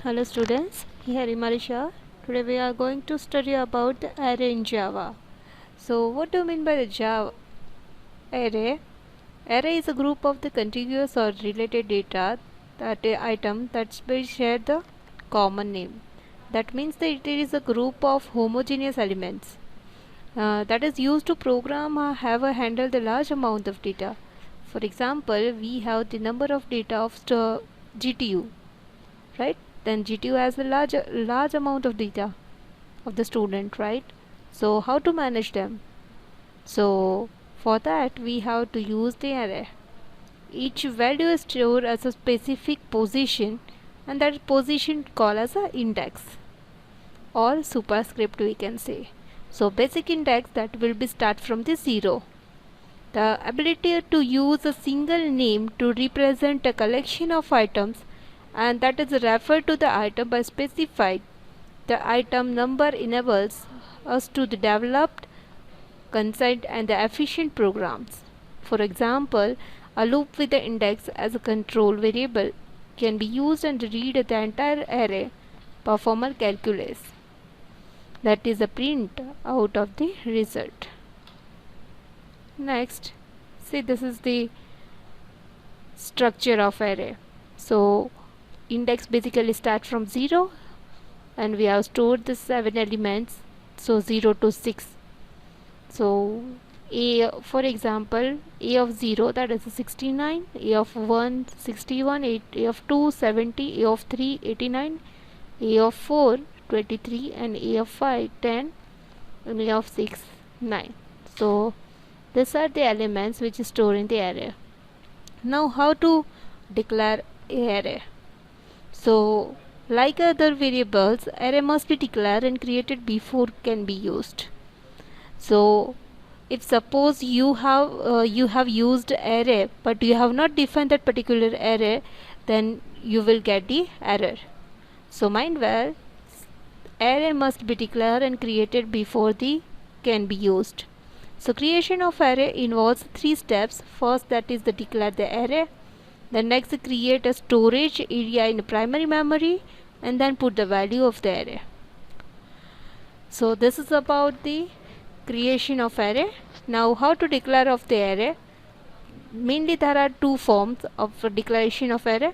Hello students, here Imarisha. Today we are going to study about the array in Java. So what do you mean by the Java array? Array is a group of the contiguous or related data that item that's been shared the common name. That means that it is a group of homogeneous elements that is used to program or have a handle the large amount of data. For example, we have the number of data of GTU, right? Then GTU has a large amount of data of the student, right? So how to manage them? So for that we have to use the array. Each value is stored as a specific position, and that position called as a index or superscript we can say. So basic index that will be start from the 0. The ability to use a single name to represent a collection of items, and that is referred to the item by specified the item number enables us to develop concise and efficient programs. For example, a loop with the index as a control variable can be used and read the entire array, perform a calculus. That is a print out of the result. Next, see, this is the structure of array. So index basically start from 0, and we have stored the 7 elements, so 0 to 6. So a, for example, a of 0 that is 69, a of 1 61, a of 2 70, a of 3 89, a of 4 23, and a of 5 10, and a of 6 9. So these are the elements which is stored in the array. Now how to declare array? So like other variables, array must be declared and created before can be used. So if suppose you have used array but you have not defined that particular array, then you will get the error. So mind well, array must be declared and created before the can be used. So creation of array involves 3 steps. First, that is the declare the array. Then next, create a storage area in primary memory, and then put the value of the array. So this is about the creation of array. Now how to declare of the array? Mainly there are 2 forms of declaration of array,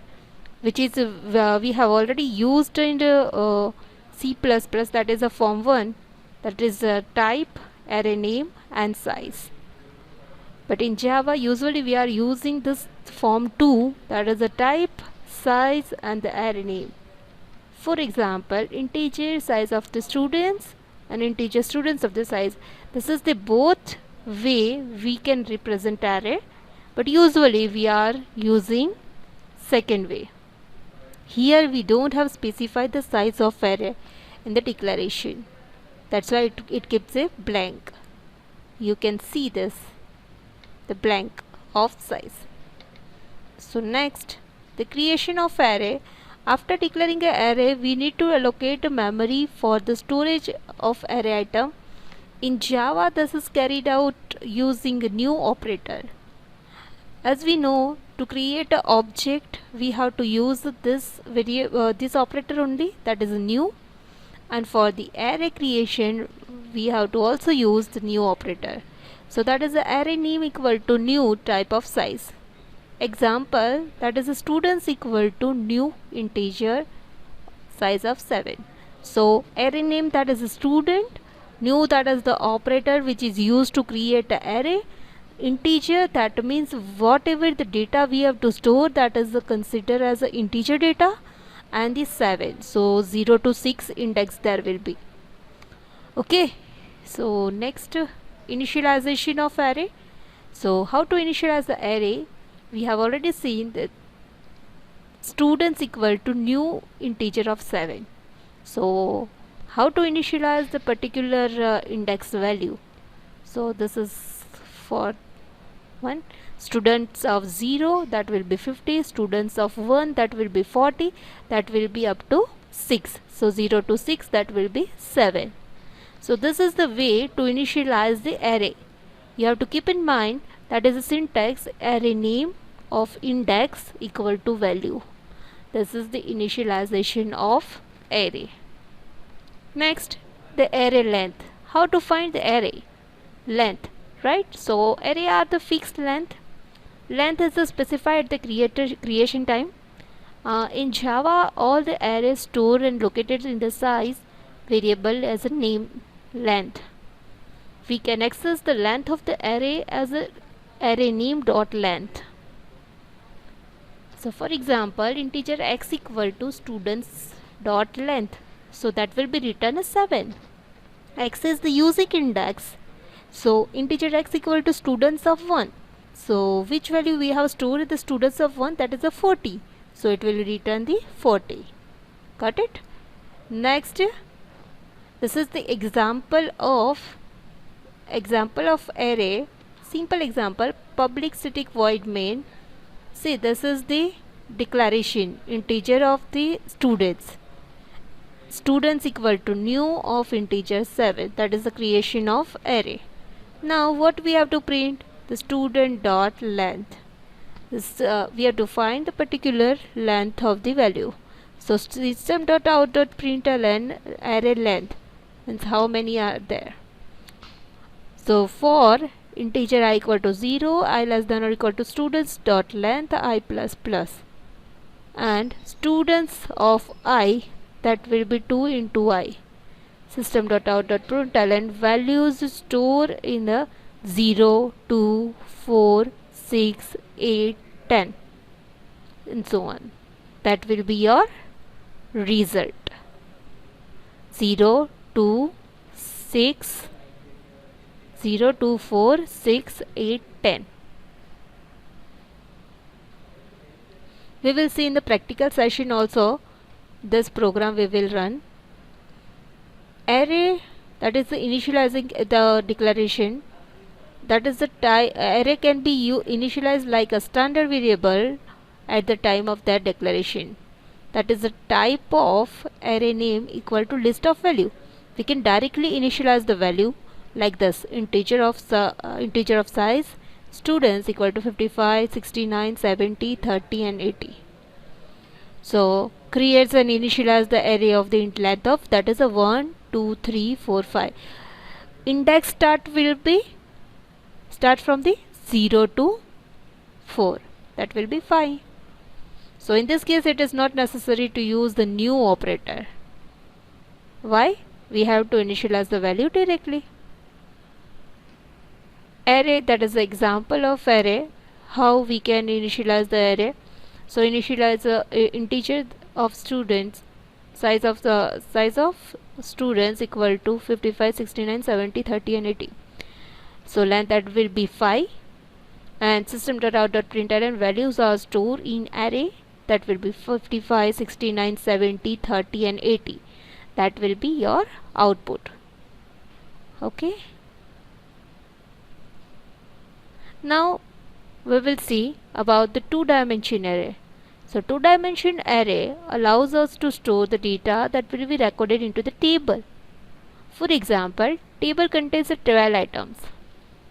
which is we have already used in the C++, that is a form 1, that is type, array name and size. But in Java usually we are using this form 2, that is the type, size and the array name. For example, integer size of the students and integer students of the size. This is the both way we can represent array, but usually we are using second way. Here we don't have specified the size of array in the declaration. That's why it keeps a blank. You can see this, the blank of size. So next, the creation of array. After declaring an array, we need to allocate a memory for the storage of array item. In Java, this is carried out using a new operator. As we know, to create an object, we have to use this operator only, that is new. And for the array creation, we have to also use the new operator. So that is the array name equal to new type of size. Example, that is a students equal to new integer size of 7. So array name, that is a student, new, that is the operator which is used to create an array, integer, that means whatever the data we have to store, that is considered as a integer data, and the 7, so 0 to 6 index there will be. Okay, so next, initialization of array. So how to initialize the array? We have already seen that students equal to new integer of 7. So how to initialize the particular index value? So this is for 1, students of 0, that will be 50, students of 1, that will be 40, that will be up to 6. So 0 to 6, that will be 7. So this is the way to initialize the array. You have to keep in mind that is a syntax, array name of index equal to value. This is the initialization of array. Next, the array length. How to find the array length, right? So array are the fixed length. Length is specified at the creation time. In Java, all the arrays stored and located in the size variable as a name length. We can access the length of the array as a array name dot length. So for example, integer x equal to students dot length. So that will be written as 7. X is the using index. So integer x equal to students of 1. So which value we have stored in the students of 1? That is a 40. So it will return the 40. Got it? Next, this is the example of array. Simple example, public static void main. See, this is the declaration integer of the students. Students equal to new of integer 7. That is the creation of array. Now what we have to print? The student dot length. This, we have to find the particular length of the value. So system dot out dot println array length means how many are there. So for integer I equal to 0, I less than or equal to students dot length I plus plus, and students of I, that will be 2 into I. System dot out dot println values stored in the 0, 2, 4, 6, 8, 10 and so on. That will be your result. 0, 2, 6, 0, 2, 4, 6, 8, 10. We will see in the practical session also this program we will run. Array, that is the initializing the declaration, that is the array can be initialized like a standard variable at the time of that declaration. That is the type of array name equal to list of value. We can directly initialize the value like this: integer of size students equal to 55, 69, 70, 30 and 80. So creates and initialize the array of the length of, that is a 1, 2, 3, 4, 5. Index start will be start from the 0 to 4. That will be 5. So in this case it is not necessary to use the new operator. Why? We have to initialize the value directly. Array, that is the example of array, how we can initialize the array. So initialize the integer of students, size of students equal to 55, 69, 70, 30 and 80. So length, that will be 5, and system.out.println values are stored in array, that will be 55, 69, 70, 30 and 80. That will be your output. Okay. Now we will see about the two-dimension array. So two-dimension array allows us to store the data that will be recorded into the table. For example, table contains 12 items.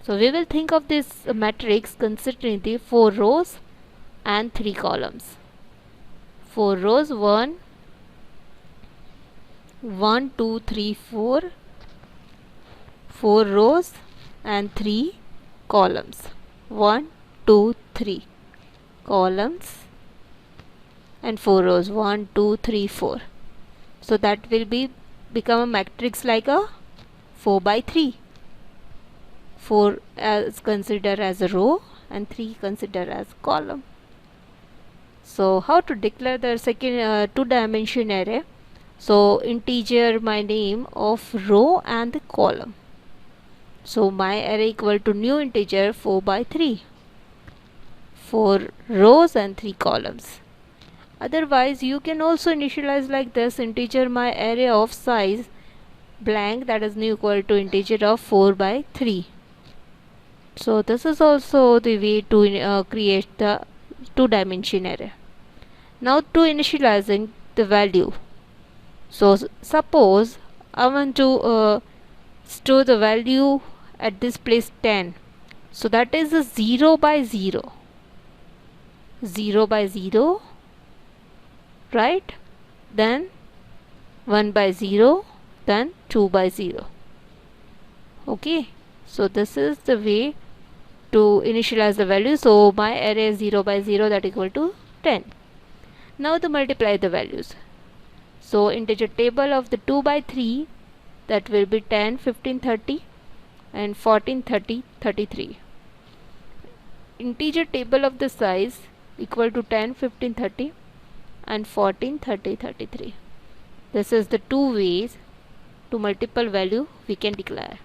So we will think of this matrix considering the 4 rows and 3 columns. 4 rows, 1, 2, 3, 4. 4 rows and 3 columns. 1, 2, 3 columns and 4 rows, 1, 2, 3, 4. So that will become a matrix like a 4 by 3. 4 is considered as a row and 3 considered as column. So how to declare the second two-dimension array? So integer my name of row and the column. So my array equal to new integer 4 by 3. 4 rows and 3 columns. Otherwise you can also initialize like this: integer my array of size blank, that is new equal to integer of 4 by 3. So this is also the way to create the two-dimension array. Now to initializing the value. So suppose I want to store the value at this place 10. So that is a 0 by 0. 0 by 0 right? Then 1 by 0, then 2 by 0. Okay, so this is the way to initialize the value. So my array is 0 by 0, that equal to 10. Now to multiply the values. So integer table of the 2 by 3, that will be 10, 15, 30 and 14, 30, 33. Integer table of the size equal to 10, 15, 30 and 14, 30, 33. This is the two ways to multiple value we can declare.